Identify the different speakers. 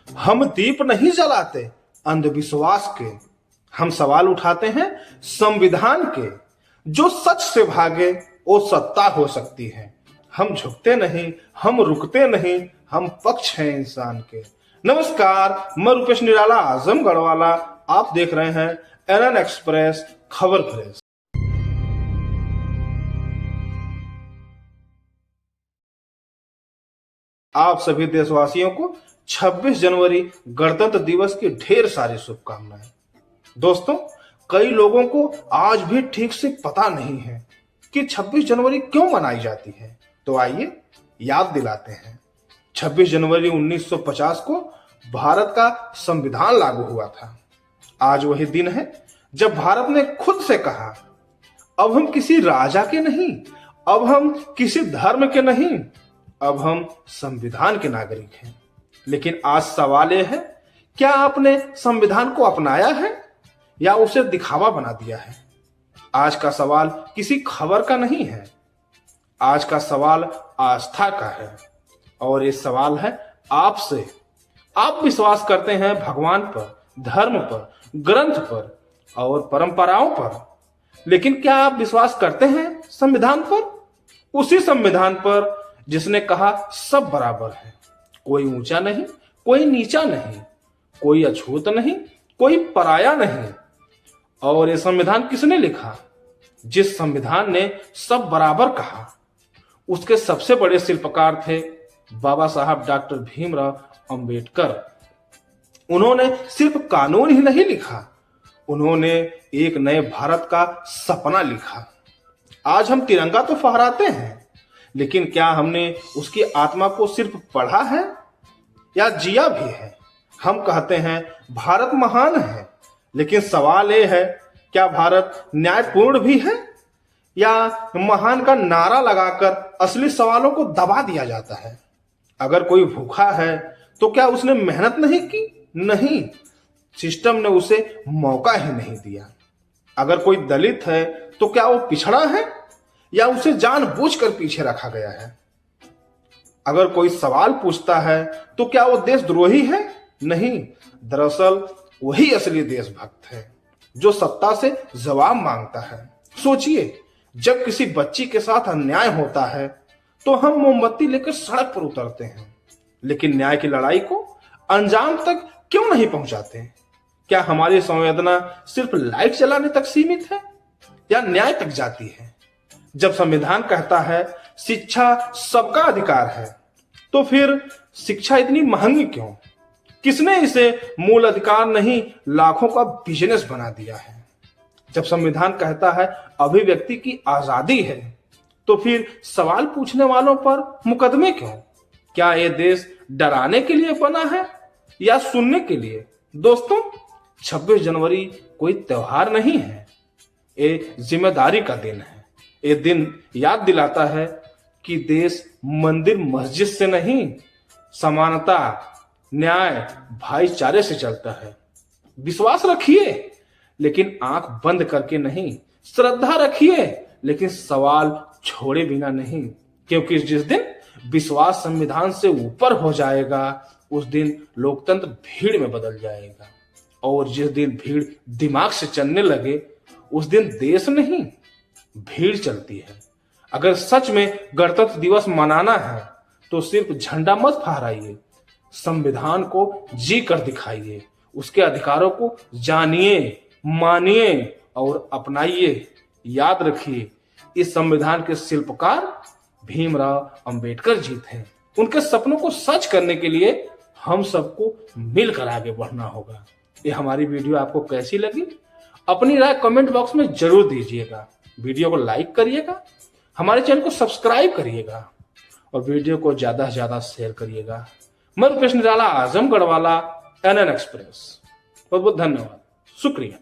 Speaker 1: हम दीप नहीं जलाते अंधविश्वास के, हम सवाल उठाते हैं संविधान के। जो सच से भागे वो सत्ता हो सकती है। हम झुकते नहीं, हम रुकते नहीं, हम पक्ष हैं इंसान के। नमस्कार, मैं रुपेश निराला आजमगढ़ वाला। आप देख रहे हैं एनएन एक्सप्रेस खबर फ्रेश। आप सभी देशवासियों को 26 जनवरी गणतंत्र दिवस की ढेर सारी शुभकामनाएं। दोस्तों, कई लोगों को आज भी ठीक से पता नहीं है कि 26 जनवरी क्यों मनाई जाती है। तो आइए याद दिलाते हैं। 26 जनवरी 1950 को भारत का संविधान लागू हुआ था। आज वही दिन है जब भारत ने खुद से कहा, अब हम किसी राजा के नहीं, अब हम किसी धर्म के नहीं, अब हम संविधान के नागरिक हैं। लेकिन आज सवाल यह है, क्या आपने संविधान को अपनाया है या उसे दिखावा बना दिया है? आज का सवाल किसी खबर का नहीं है, आज का सवाल आस्था का है। और ये सवाल है आपसे। आप विश्वास करते हैं भगवान पर, धर्म पर, ग्रंथ पर और परंपराओं पर, लेकिन क्या आप विश्वास करते हैं संविधान पर? उसी संविधान पर जिसने कहा सब बराबर है, कोई ऊंचा नहीं, कोई नीचा नहीं, कोई अछूत नहीं, कोई पराया नहीं। और ये संविधान किसने लिखा? जिस संविधान ने सब बराबर कहा, उसके सबसे बड़े शिल्पकार थे बाबा साहब डॉक्टर भीमराव अंबेडकर। उन्होंने सिर्फ कानून ही नहीं लिखा, उन्होंने एक नए भारत का सपना लिखा। आज हम तिरंगा तो फहराते हैं, लेकिन क्या हमने उसकी आत्मा को सिर्फ पढ़ा है या जिया भी है? हम कहते हैं भारत महान है, लेकिन सवाल यह है, क्या भारत न्यायपूर्ण भी है या महान का नारा लगाकर असली सवालों को दबा दिया जाता है? अगर कोई भूखा है तो क्या उसने मेहनत नहीं की? नहीं, सिस्टम ने उसे मौका ही नहीं दिया। अगर कोई दलित है तो क्या वो पिछड़ा है या उसे जानबूझकर पीछे रखा गया है? अगर कोई सवाल पूछता है तो क्या वो देशद्रोही है? नहीं, दरअसल वही असली देशभक्त है जो सत्ता से जवाब मांगता है। सोचिए, जब किसी बच्ची के साथ अन्याय होता है तो हम मोमबत्ती लेकर सड़क पर उतरते हैं, लेकिन न्याय की लड़ाई को अंजाम तक क्यों नहीं पहुंचाते? क्या हमारी संवेदना सिर्फ लाइट जलाने तक सीमित है या न्याय तक जाती है? जब संविधान कहता है शिक्षा सबका अधिकार है, तो फिर शिक्षा इतनी महंगी क्यों? किसने इसे मूल अधिकार नहीं, लाखों का बिजनेस बना दिया है? जब संविधान कहता है अभिव्यक्ति की आजादी है, तो फिर सवाल पूछने वालों पर मुकदमे क्यों? क्या यह देश डराने के लिए बना है या सुनने के लिए? दोस्तों, 26 जनवरी कोई त्योहार नहीं है, ये जिम्मेदारी का दिन है। ये दिन याद दिलाता है कि देश मंदिर मस्जिद से नहीं, समानता, न्याय, भाईचारे से चलता है। विश्वास रखिए, लेकिन आंख बंद करके नहीं। श्रद्धा रखिए, लेकिन सवाल छोड़े बिना नहीं। क्योंकि जिस दिन विश्वास संविधान से ऊपर हो जाएगा, उस दिन लोकतंत्र भीड़ में बदल जाएगा। और जिस दिन भीड़ दिमाग से चलने लगे, उस दिन देश नहीं, भीड़ चलती है। अगर सच में गणतंत्र दिवस मनाना है तो सिर्फ झंडा मत फहराइए, संविधान को जी कर दिखाइए, उसके अधिकारों को जानिए, मानिए और अपनाइए। याद रखिए, इस संविधान के शिल्पकार भीमराव अंबेडकर जी थे। उनके सपनों को सच करने के लिए हम सबको मिलकर आगे बढ़ना होगा। ये हमारी वीडियो आपको कैसी लगी? अपनी राय कमेंट बॉक्स में जरूर दीजिएगा। वीडियो को लाइक करिएगा, हमारे चैनल को सब्सक्राइब करिएगा और वीडियो को ज्यादा से ज्यादा शेयर करिएगा। मैं रुपेश निराला आजमगढ़ वाला, एनएन एक्सप्रेस। बहुत बहुत धन्यवाद, शुक्रिया।